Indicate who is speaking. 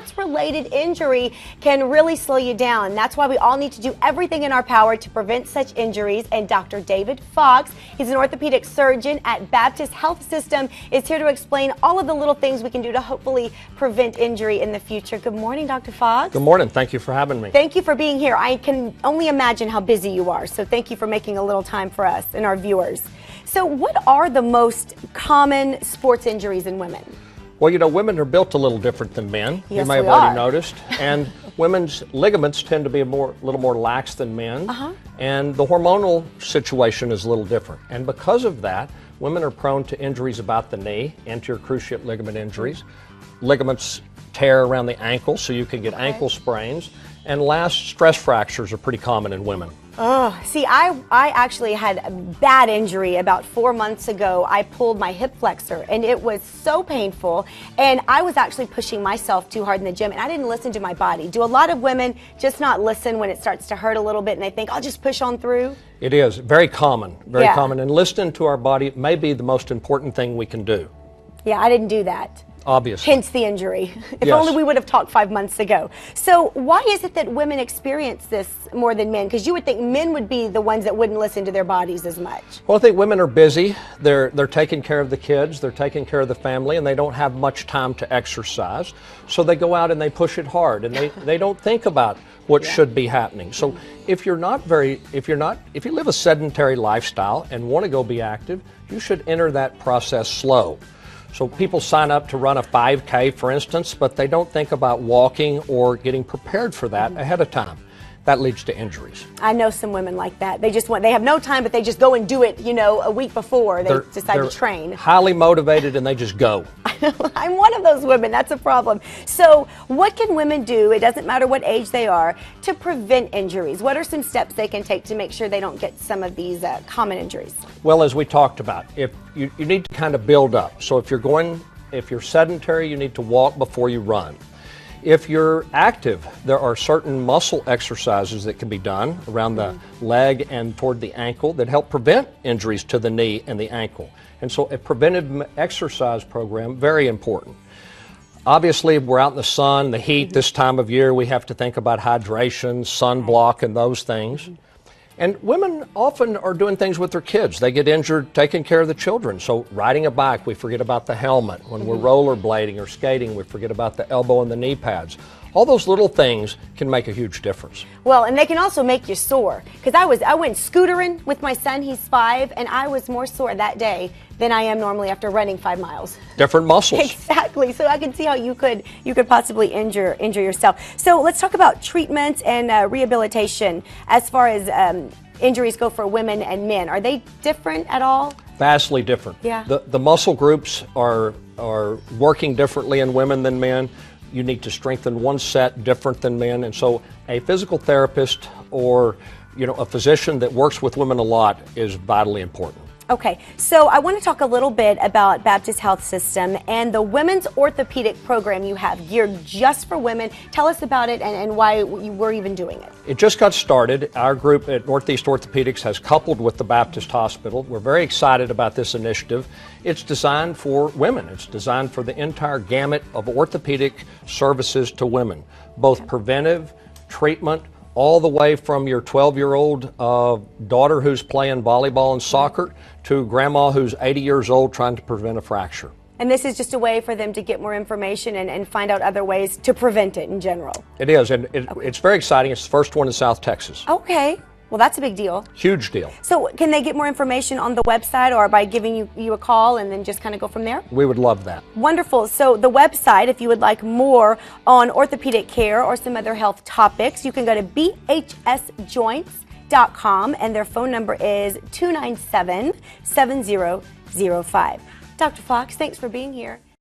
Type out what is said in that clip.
Speaker 1: sports-related injury can really slow you down. That's why we all need to do everything in our power to prevent such injuries. And Dr. David Fox, he's an orthopedic surgeon at Baptist Health System, is here to explain all of the little things we can do to hopefully prevent injury in the future. Good morning, Dr. Fox.
Speaker 2: Good morning. Thank you for having me.
Speaker 1: Thank you for being here. I can only imagine how busy you are, so thank you for making a little time for us and our viewers. So what are the most common sports injuries in women?
Speaker 2: Well, you know, women are built a little different than men.
Speaker 1: Yes,
Speaker 2: you may have
Speaker 1: we
Speaker 2: already
Speaker 1: are.
Speaker 2: noticed. And women's ligaments tend to be a little more lax than men. And the hormonal situation is a little different. And because of that, women are prone to injuries about the knee, anterior cruciate ligament injuries. Ligaments tear around the ankle, so you can get ankle sprains. And last, stress fractures are pretty common in women.
Speaker 1: Oh, see, I actually had a bad injury about 4 months ago. I pulled my hip flexor, and it was so painful. And I was actually pushing myself too hard in the gym, and I didn't listen to my body. Do a lot of women just not listen when it starts to hurt a little bit, and they think, I'll just push on through?
Speaker 2: It is very common, very common. And listening to our body may be the most important thing we can do.
Speaker 1: Yeah, I didn't do that.
Speaker 2: Obviously.
Speaker 1: Hence the injury. If
Speaker 2: Yes.
Speaker 1: only we would have talked 5 months ago. So why is it that women experience this more than men? Because you would think men would be the ones that wouldn't listen to their bodies as much.
Speaker 2: Well, I think women are busy. They're taking care of the kids, they're taking care of the family, and they don't have much time to exercise. So they go out and they push it hard, and they don't think about what should be happening. So if you live a sedentary lifestyle and want to go be active, you should enter that process slow. So people sign up to run a 5K, for instance, but they don't think about walking or getting prepared for that ahead of time. That leads to injuries.
Speaker 1: I know some women like that. They have no time, but they just go and do it, you know, a week before they decide to train.
Speaker 2: Highly motivated, and they just go.
Speaker 1: I'm one of those women. That's a problem. So what can women do, it doesn't matter what age they are, to prevent injuries? What are some steps they can take to make sure they don't get some of these common injuries?
Speaker 2: Well, as we talked about, if you need to kind of build up. So if you're sedentary, you need to walk before you run. If you're active, there are certain muscle exercises that can be done around the leg and toward the ankle that help prevent injuries to the knee and the ankle. And so a preventive exercise program, very important. Obviously, if we're out in the sun, the heat this time of year, we have to think about hydration, sunblock, and those things. And women often are doing things with their kids. They get injured taking care of the children. So riding a bike, we forget about the helmet. When we're rollerblading or skating, we forget about the elbow and the knee pads. All those little things can make a huge difference.
Speaker 1: Well, and they can also make you sore. Because I went scootering with my son, he's 5, and I was more sore that day than I am normally after running 5 miles.
Speaker 2: Different muscles.
Speaker 1: Exactly. So I can see how you could possibly injure yourself. So let's talk about treatment and rehabilitation as far as injuries go for women and men. Are they different at all?
Speaker 2: Vastly different.
Speaker 1: Yeah.
Speaker 2: The muscle groups are working differently in women than men. You need to strengthen one set different than men. And so a physical therapist or a physician that works with women a lot is vitally important.
Speaker 1: Okay, so I want to talk a little bit about Baptist Health System and the women's orthopedic program you have geared just for women. Tell us about it and why you were even doing it.
Speaker 2: It just got started. Our group at Northeast Orthopedics has coupled with the Baptist Hospital. We're very excited about this initiative. It's designed for women. It's designed for the entire gamut of orthopedic services to women, both preventive, treatment, all the way from your 12-year-old daughter who's playing volleyball and soccer to grandma who's 80 years old trying to prevent a fracture.
Speaker 1: And this is just a way for them to get more information and find out other ways to prevent it in general.
Speaker 2: It is, and it's very exciting. It's the first one in South Texas.
Speaker 1: Okay. Well, that's a big deal.
Speaker 2: Huge deal.
Speaker 1: So can they get more information on the website or by giving you a call and then just kind of go from there?
Speaker 2: We would love that.
Speaker 1: Wonderful. So the website, if you would like more on orthopedic care or some other health topics, you can go to bhsjoints.com and their phone number is 297-7005. Dr. Fox, thanks for being here.